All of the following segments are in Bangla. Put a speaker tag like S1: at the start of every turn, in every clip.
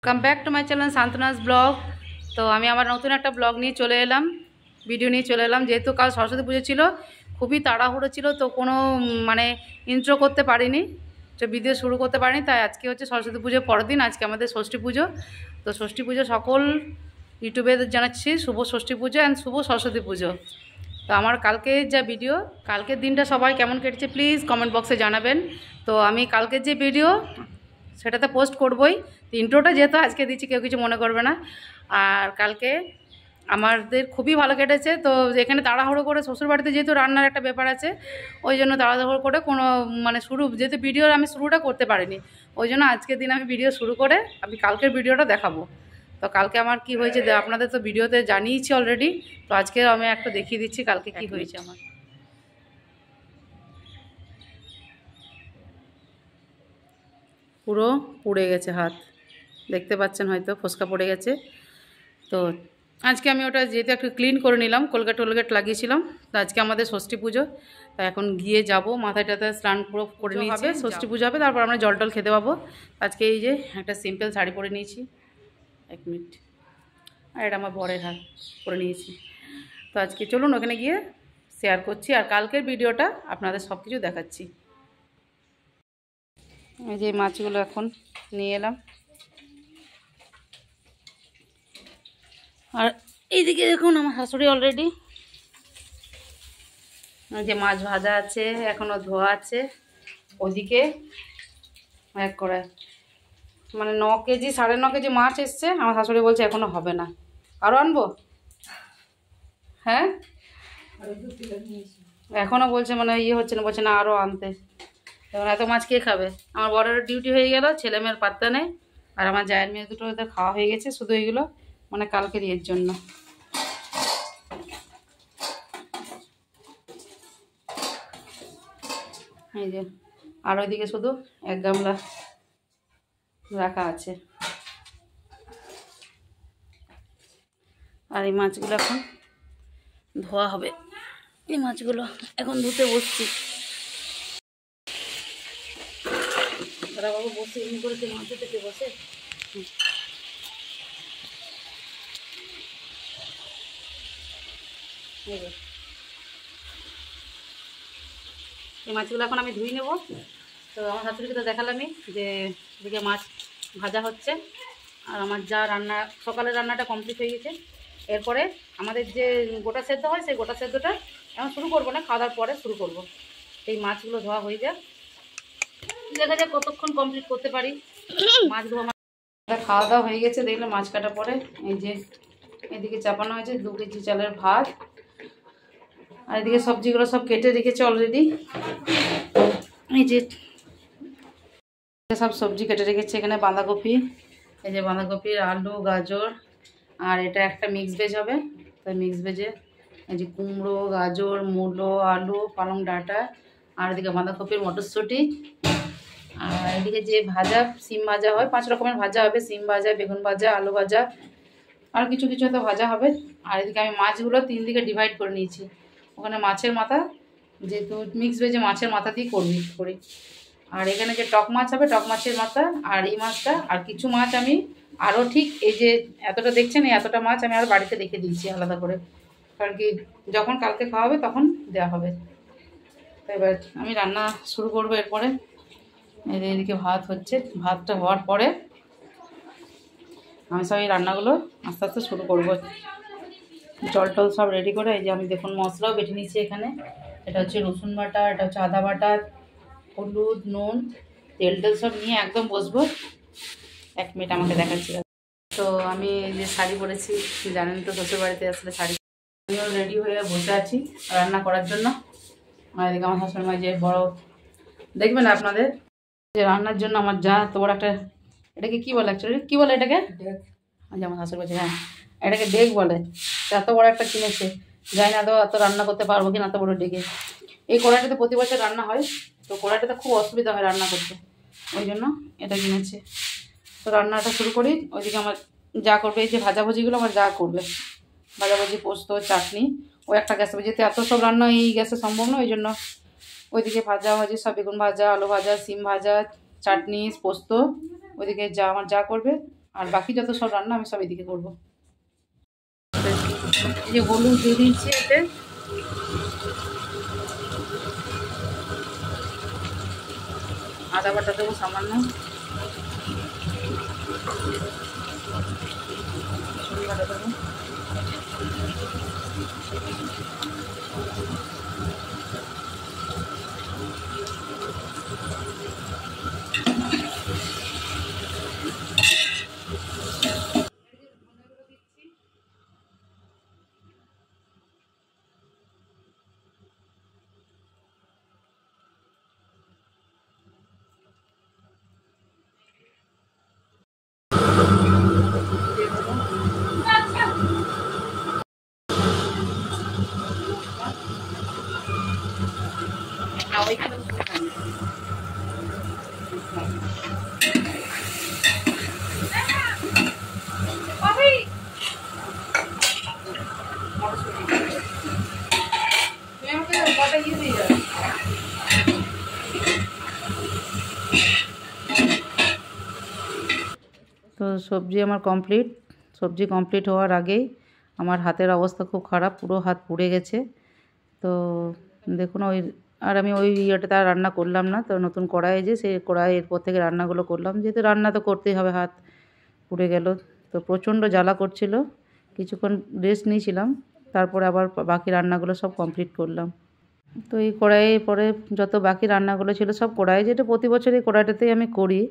S1: Come back to my channel Shantana's blog. তো আমি আমার নতুন একটা ব্লগ নিয়ে চলে এলাম, ভিডিও নিয়ে চলে এলাম। যেহেতু কাল সরস্বতী পুজো ছিল, খুবই তাড়াহুড়ো ছিল, তো কোনো মানে ইন্ট্রো করতে পারিনি, তো ভিডিও শুরু করতে পারিনি। তাই আজকে হচ্ছে সরস্বতী পুজোর পরের দিন, আজকে আমাদের ষষ্ঠী পুজো। তো ষষ্ঠী পুজো সকল ইউটিউবে জানাচ্ছি শুভ ষষ্ঠী পুজো অ্যান্ড শুভ সরস্বতী পুজো। তো আমার কালকে যা ভিডিও, কালকের দিনটা সবাই কেমন কেটেছে প্লিজ কমেন্ট বক্সে জানাবেন। তো আমি কালকের যে ভিডিও সেটাতে পোস্ট করবই। ইন্ট্রোটা যেহেতু আজকে দিচ্ছি, কেউ কিছু মনে করবে না। আর কালকে আমাদের খুবই ভালো কেটেছে। তো এখানে তাড়াহুড়ো করে শ্বশুরবাড়িতে যেহেতু রান্নার একটা ব্যাপার আছে, ওই জন্য তাড়াহুড়ো করে কোনো মানে যেহেতু ভিডিওর আমি শুরুটা করতে পারিনি, ওই জন্য আজকের দিন আমি ভিডিও শুরু করে আমি কালকের ভিডিওটা দেখাবো। তো কালকে আমার কি হয়েছে আপনাদের তো ভিডিওতে জানিয়েছি অলরেডি, তো আজকে আমি একটা দেখিয়ে দিচ্ছি কালকে কি হয়েছে আমার। পুরো পুড়ে গেছে হাত, দেখতে পাচ্ছেন হয়তো ফোসকা পড়ে গেছে। তো আজকে আমি ওটা যেহেতু একটু ক্লিন করে নিলাম, টোলগেট লাগিয়েছিলাম। তো আজকে আমাদের ষষ্ঠী পুজো, তা এখন গিয়ে যাব মাথাটাতে স্নান পুরো করে নিয়েছি, ষষ্ঠী পুজো হবে, তারপর আমরা জল টল খেতে পাবো। আজকে এই যে একটা সিম্পল শাড়ি পরে নিয়েছি, 1 মিনিট, আর এটা আমার বরের হাত পরে নিয়েছি। তো আজকে চলুন ওখানে গিয়ে শেয়ার করছি, আর কালকের ভিডিওটা আপনাদের সব কিছু দেখাচ্ছি। এই যে মাছগুলো এখন নিয়ে এলাম, আর এইদিকে দেখুন আমার শাশুড়ি অলরেডি যে মাছ ভাজা আছে, এখনও ধোয়া আছে। ওদিকে এক করে মানে 9 কেজি 9.5 কেজি মাছ এসছে, আমার শাশুড়ি বলছে এখনও হবে না, আরও আনবো। হ্যাঁ, এখনও বলছে মানে হচ্ছে না, বলছে না আরও আনতে। এবার এত মাছ কে খাবে? আমার বড়ের ডিউটি হয়ে গেল, ছেলে মেয়ের পাত্তা নেই। আর আমার জায়ের মেয়ে দুটো ওদের খাওয়া হয়ে গেছে, শুধু এইগুলো মানে কালকের ইয়ের জন্য। এই যে আর ওইদিকে শুধু 1 গামলা রাখা আছে। আর এই মাছগুলো এখন ধোয়া হবে, এই মাছগুলো এখন ধুতে বসছি। দাদা বাবু বসে এমনি করেছে, মাছ ধুতে বসে। এই মাছগুলো এখন আমি ধুই নেব। তো আমার শাশুড়িকে তো দেখালামই যে এদিকে মাছ ভাজা হচ্ছে, আর আমার যা রান্না সকালের রান্নাটা কমপ্লিট হয়ে গেছে। এরপরে আমাদের যে গোটা সেদ্ধ হয়, সেই গোটা সেদ্ধটা এখন শুরু করবো না, খাওয়া দাওয়ার পরে শুরু করব। এই মাছগুলো ধোয়া হয়ে যাক, দেখা যাক কতক্ষণ কমপ্লিট করতে পারি। মাছগুলো আমার খাওয়া দাওয়া হয়ে গেছে, দেখলে মাছ কাটা পরে এই যে এদিকে চাপানো হয়েছে 2 কেজি চালের ভাত, আর এদিকে সবজিগুলো সব কেটে রেখেছে অলরেডি। এই যে সব সবজি কেটে রেখেছে, এখানে বাঁধাকপি, এই যে বাঁধাকপির আলু গাজর, আর এটা একটা মিক্স ভেজ হবে। তাই মিক্স ভেজে এই যে কুমড়ো গাজর মূলো আলু পালং ডাঁটা, আর এদিকে বাঁধাকপির মটরশুঁটি, আর এদিকে যে ভাজা সিম ভাজা হয়, 5 রকমের ভাজা হবে, সিম ভাজা বেগুন ভাজা আলু ভাজা, আর কিছু কিছু হয়তো ভাজা হবে। আর এদিকে আমি মাছগুলো 3 দিকে ডিভাইড করে নিয়েছি। ওখানে মাছের মাথা, যেহেতু মিক্স ভেজে মাছের মাথা দিয়ে করি। আর এখানে যে টক মাছ হবে, টক মাছের মাথা, আর এই মাছটা, আর কিছু মাছ আমি আরও ঠিক এই যে এতটা দেখছেন, এই এতটা মাছ আমি আর বাড়িতে রেখে দিয়েছি আলাদা করে, কারণ কি যখন কালকে খাওয়া হবে তখন দেওয়া হবে। তো এবার আমি রান্না শুরু করবো। এরপরে এদিকে ভাত হচ্ছে, ভাতটা হওয়ার পরে আমি সব এই রান্নাগুলো আস্তে আস্তে শুরু করবো। জল টল সব রেডি করে এই যে আমি দেখুন মশলাও বেটে নিয়েছি এখানে। এটা হচ্ছে রসুন বাটা, এটা হচ্ছে আদা বাটা, হলুদ নুন তেল টেল সব নিয়ে একদম বসবো। 1 মিনিট আমাকে দেখাচ্ছি। তো আমি যে শাড়ি পরেছি, জানেন তো শ্বশুরবাড়িতে আসলে শাড়ি, আমিও রেডি হয়ে বসে আছি রান্না করার জন্য। আর এদিকে আমার শাশুড়ি মা যে বড় দেখবেন আপনাদের যে রান্নার জন্য আমার যা তো বড় একটা, এটাকে কী বলে অ্যাকচুয়ালি, কী বলে এটাকে? আচ্ছা আমার শাশুড়ি বলছে হ্যাঁ এটাকে ডেক বলে। এত বড় একটা কিনেছে, জানি না তো এত রান্না করতে পারবো কি না, এত বড় ডেকে। এই কড়াইটাতে প্রতি বছর রান্না হয়, তো কড়াইটাতে খুব অসুবিধা হয় রান্না করতে, ওই জন্য এটা কিনেছে। তো রান্নাটা শুরু করি। ওইদিকে আমার যা করবে, এই যে ভাজাভুজিগুলো আমার যা করবে, ভাজাভুজি পোস্ত চাটনি, ওই একটা গ্যাসে, যেহেতু এত সব রান্না এই গ্যাসে সম্ভব না, ওই জন্য ওইদিকে ভাজাভাজি সব বেগুন ভাজা আলু ভাজা সিম ভাজা চাটনি পোস্ত, ওইদিকে যা আমার যা করবে আর বাকি যত সব রান্না আমি সব এদিকে করবো। এই যে হলুদ দিয়ে দিচ্ছি, এতে আদা বাটা দেবো সামান্য, রসুন বাটা দেবো, তো সবজি আমার কমপ্লিট। সবজি কমপ্লিট হওয়ার আগেই আমার হাতের অবস্থা খুব খারাপ, পুরো হাত পুড়ে গেছে। তো দেখুন আর আমি ওই ইয়েটাতে আর রান্না করলাম না। তো নতুন কড়াই যে সেই কড়াই এরপর থেকে রান্নাগুলো করলাম, যেহেতু রান্না তো করতেই হবে, হাত পুড়ে গেল। তো প্রচণ্ড জ্বালা করছিল, কিছুক্ষণ রেস্ট নিয়েছিলাম, তারপরে আবার বাকি রান্নাগুলো সব কমপ্লিট করলাম। তো এই কড়াইয়ে পরে যত বাকি রান্নাগুলো ছিল সব কড়াই, যেটা প্রতি বছর এই কড়াইটাতেই আমি করি।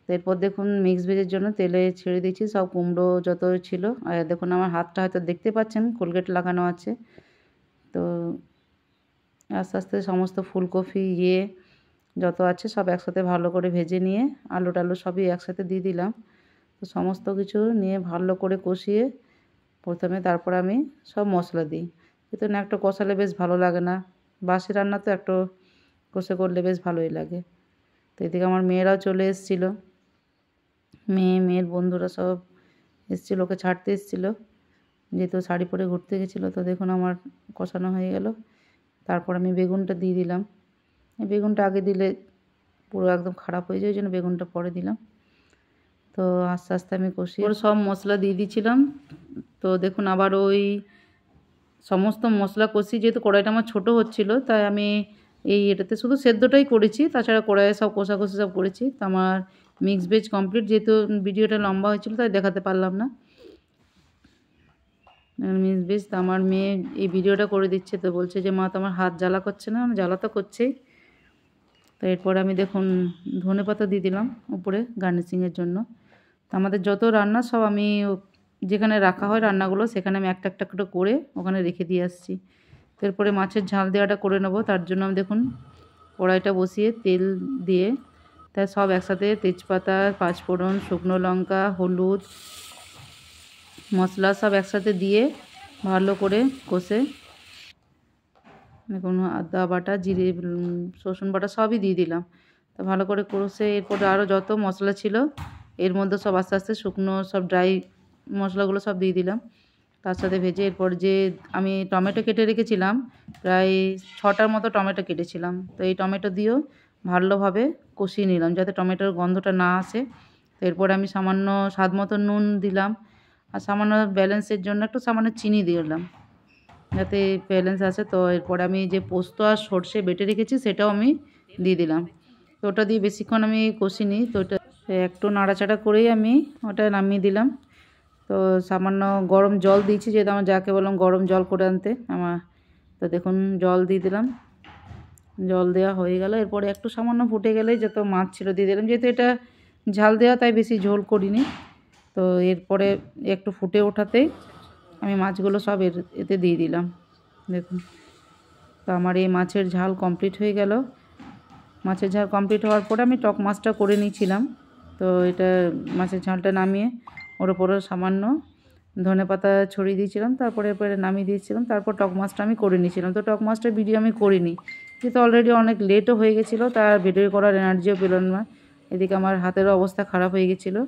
S1: তো এরপর দেখুন মিক্স ভেজের জন্য তেলে ছেড়ে দিয়েছি সব কুমড়ো যত ছিল। আর দেখুন আমার হাতটা হয়তো দেখতে পাচ্ছেন কোলগেট লাগানো আছে। তো আস্তে আস্তে সমস্ত ফুলকপি যত আছে সব একসাথে ভালো করে ভেজে নিয়ে আলু টালু সবই একসাথে দিয়ে দিলাম। তো সমস্ত কিছু নিয়ে ভালো করে কষিয়ে প্রথমে তারপর আমি সব মশলা দিই, যেহেতু না একটু কষালে বেশ ভালো লাগে না, বাসি রান্না তো একটু কষে করলে বেশ ভালোই লাগে। তো এদিকে আমার মেয়েরাও চলে এসেছিলো, মেয়ের বন্ধুরা সব এসেছিলো, ওকে ছাড়তে এসেছিলো, যেহেতু শাড়ি পরে ঘুরতে গেছিলো। তো দেখুন আমার কষানো হয়ে গেল, তারপর আমি বেগুনটা দিয়ে দিলাম। বেগুনটা আগে দিলে পুরো একদম খারাপ হয়ে যায়, ওই জন্য বেগুনটা পরে দিলাম। তো আস্তে আস্তে আমি কষিয়ে সব মশলা দিয়ে দিয়েছিলাম। তো দেখুন আবার ওই সমস্ত মশলা কষি, যেহেতু কড়াইটা আমার ছোটো হচ্ছিলো, তাই আমি এটাতে শুধু সেদ্ধটাই করেছি, তাছাড়া কড়াইয়ে সব কষাকষি সব করেছি। তো আমার মিক্স ভেজ কমপ্লিট, যেহেতু ভিডিওটা লম্বা হয়েছিলো তাই দেখাতে পারলাম না মিক্স ভেজ। তো আমার মেয়ে এই ভিডিওটা করে দিচ্ছে, তো বলছে যে মা তোমার হাত জ্বালা করছে না? জ্বালা তো করছেই। তো এরপর আমি দেখুন ধনেপাতা দিয়ে দিলাম উপরে গার্নিশিংয়ের জন্য। তো আমাদের যত রান্না সব আমি যেখানে রাখা হয় রান্নাগুলো, সেখানে আমি একটা একটা করে ওখানে রেখে দিয়ে আসছি। তো এরপরে মাছের ঝাল দেওয়াটা করে নেবো। তার জন্য আমি দেখুন কড়াইটা বসিয়ে তেল দিয়ে তাই সব একসাথে তেজপাতা, পাঁচফোড়ন, শুকনো লঙ্কা, হলুদ, মশলা সব একসাথে দিয়ে ভালো করে কষে দেখুন আদা বাটা, জিরে, রসুন বাটা সবই দিয়ে দিলাম। তো ভালো করে কষে এরপরে আরও যত মশলা ছিল এর মধ্যে সব আস্তে আস্তে শুকনো সব ড্রাই মশলাগুলো সব দিয়ে দিলাম, তার সাথে ভেজে এরপর যে আমি টমেটো কেটে রেখেছিলাম, প্রায় 6টার মতো টমেটো কেটেছিলাম। তো এই টমেটো দিয়েও ভালোভাবে কষিয়ে নিলাম যাতে টমেটোর গন্ধটা না আসে। তো এরপরে আমি সামান্য স্বাদ মতো নুন দিলাম, আর সামান্য ব্যালেন্সের জন্য একটু সামান্য চিনি দিলাম যাতে ব্যালেন্স আসে। তো এরপরে আমি যে পোস্ত আর সর্ষে বেটে রেখেছি সেটাও আমি দিয়ে দিলাম। তো ওটা দিয়ে বেশিক্ষণ আমি কষিনি। তো ওটা একটু নাড়াচাড়া করেই আমি ওটা নামিয়ে দিলাম। তো সামান্য গরম জল দিয়েছি, যেহেতু আমার যাকে বললাম গরম জল করে আনতে আমার। তো দেখুন জল দিয়ে দিলাম, জল দেওয়া হয়ে গেল। এরপরে একটু সামান্য ফুটে গেলেই যত মাছ ছিল দিয়ে দিলাম, যেহেতু এটা ঝাল দেওয়া তাই বেশি ঝোল করিনি। তো এরপরে একটু ফুটে ওঠাতেই আমি মাছগুলো সব এতে দিয়ে দিলাম। দেখুন তো আমার এই মাছের ঝাল কমপ্লিট হয়ে গেল। মাছের ঝাল কমপ্লিট হওয়ার পরে আমি টক মাছটা করে নিয়েছিলাম। তো এটা মাছের ঝালটা নামিয়ে ওর ওপরে সামান্য ধনেপাতা ছড়িয়ে দিয়েছিলাম, তারপরে এরপরে নামিয়ে দিয়েছিলাম। তারপর টক মাছটা আমি করে নিয়েছিলাম। তো টক মাছটার ভিডিও আমি করিনি, যেহেতু অলরেডি অনেক লেটও হয়ে গেছিলো, তার ভিডিও করার এনার্জিও পেল না। এদিকে আমার হাতেরও অবস্থা খারাপ হয়ে গেছিলো,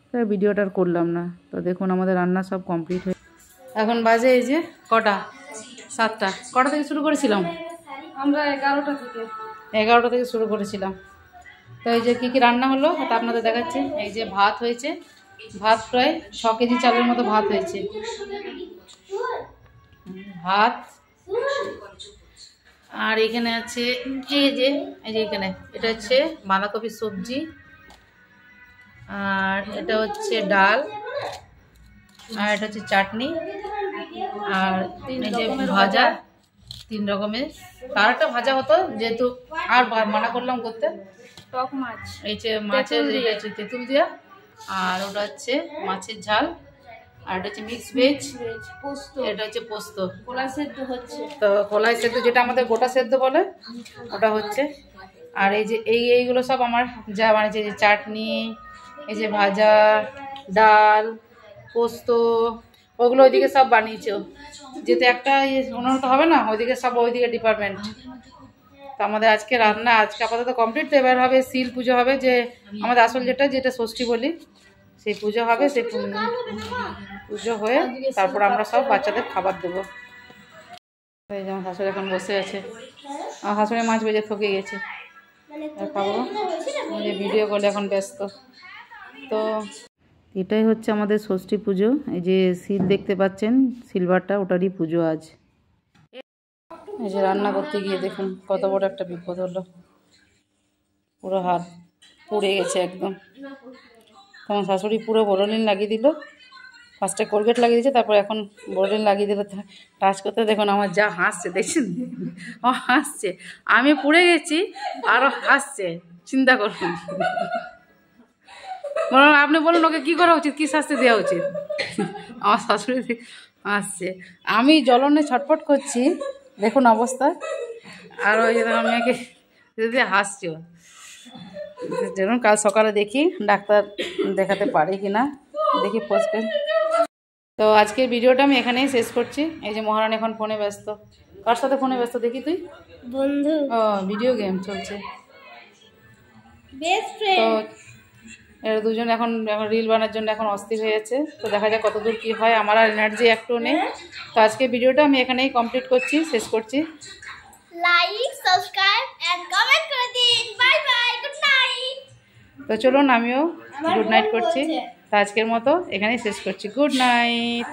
S1: তাই ভিডিওটা আর করলাম না। তো দেখুন আমাদের রান্না সব কমপ্লিট হয়ে এখন বাজে এই যে কটা, 7টা। কটা থেকে শুরু করেছিলাম
S2: আমরা 11টা থেকে
S1: 11টা থেকে শুরু করেছিলাম। তো এই যে কী কী রান্না হলো তা আপনাদের দেখাচ্ছি। এই যে ভাত হয়েছে, ভাত প্রায় 6 কেজি চালের মতো ভাত হয়েছে। ভাত আর এখানে আছে এই যে এখানে এটা হচ্ছে বাঁধাকপির সবজি, আর এটা হচ্ছে ডাল, আর এটা হচ্ছে চাটনি, আর এই যে ভাজা 3 রকমের। তার একটা ভাজা হতো যেহেতু, আর মানা করলাম করতে।
S2: টক মাছ,
S1: এই যে মাছের এটা হচ্ছে তেঁতুল দিয়া, আর ওটা হচ্ছে মাছের ঝাল, আর এটা হচ্ছে মিক্স ভেজ,
S2: পোস্ত,
S1: এটা হচ্ছে পোস্ত।
S2: কলা সেদ্ধ হচ্ছে,
S1: তো কলাই সেদ্ধ যেটা আমাদের গোটা সেদ্ধ বলে ওটা হচ্ছে। আর এই যে এইগুলো সব আমার যা বানিয়েছে, যে চাটনি, এই যে ভাজা, ডাল, পোস্ত, ওগুলো ওইদিকে সব বানিয়েছে। যেহেতু একটা উন্নত হবে না, ওইদিকে সব ওইদিকে ডিপার্টমেন্ট। তো আমাদের আজকে রান্না আজকে আপাতত কমপ্লিট। তো এবার হবে শিল পুজো হবে, যে আমাদের আসল যেটা ষষ্ঠী বলি, সেই পুজো হবে। সেই পুজো হয়ে তারপর আমরা সব বাচ্চাদের খাবার দেবো। এই যে আমার শাশুড়ি এখন বসে আছে, আমার শাশুড়ি মাছ ভেজে থকে গেছে, আর খাবো। যে ভিডিও কলে এখন ব্যস্ত। তো এটাই হচ্ছে আমাদের ষষ্ঠী পুজো। এই যে শিল দেখতে পাচ্ছেন, সিলভারটা, ওটারই পুজো আজ। এই যে রান্না করতে গিয়ে দেখুন কত বড় একটা বিপদ হলো, পুরো হাত পুড়ে গেছে একদম। আমার শাশুড়ি পুরো বোরোলিন লাগিয়ে দিল, ফার্স্টে কোলগেট লাগিয়ে দিয়েছে, তারপর এখন বোরোলিন লাগিয়ে দিল টাচ করতে। দেখুন আমার যা হাসছে, দেখছেন ও হাসছে, আমি পুড়ে গেছি আরও হাসছে, চিন্তা করুন। বলুন আপনি বলুন ওকে কী করা উচিত, কী শাস্তি দেওয়া উচিত? আমার শাশুড়ি হাসছে, আমি জ্বলনে ছটফট করছি, দেখুন অবস্থা। আর ওই যে আমার মেয়েকে যদি হাসছে, যেমন কাল সকালে দেখি ডাক্তার দেখাতে পারি কি না, দেখি পোস্টপেন। তো আজকের ভিডিওটা আমি এখানেই শেষ করছি। এই যে মহারানী এখন ফোনে ব্যস্ত। কার সাথে ফোনে ব্যস্ত দেখি তুই?
S2: বন্ধু,
S1: ও ভিডিও গেম চলছে।
S2: বেস্ট
S1: তো
S2: ফ্রেন্ড।
S1: এরা দুজন এখন রিল বানার জন্য এখন অস্থির হয়েছে। তো দেখা যাক কতদূর কী হয়, আমার আর এনার্জি একটু নেই। তো আজকে ভিডিওটা আমি এখানেই কমপ্লিট করছি, শেষ করছি।
S2: লাইক, সাবস্ক্রাইব এন্ড কমেন্ট করে দিন। Bye bye, good night.
S1: তো চলুন আমিও গুড নাইট করছি। তো আজকের মতো এখানেই শেষ করছি, গুড নাইট।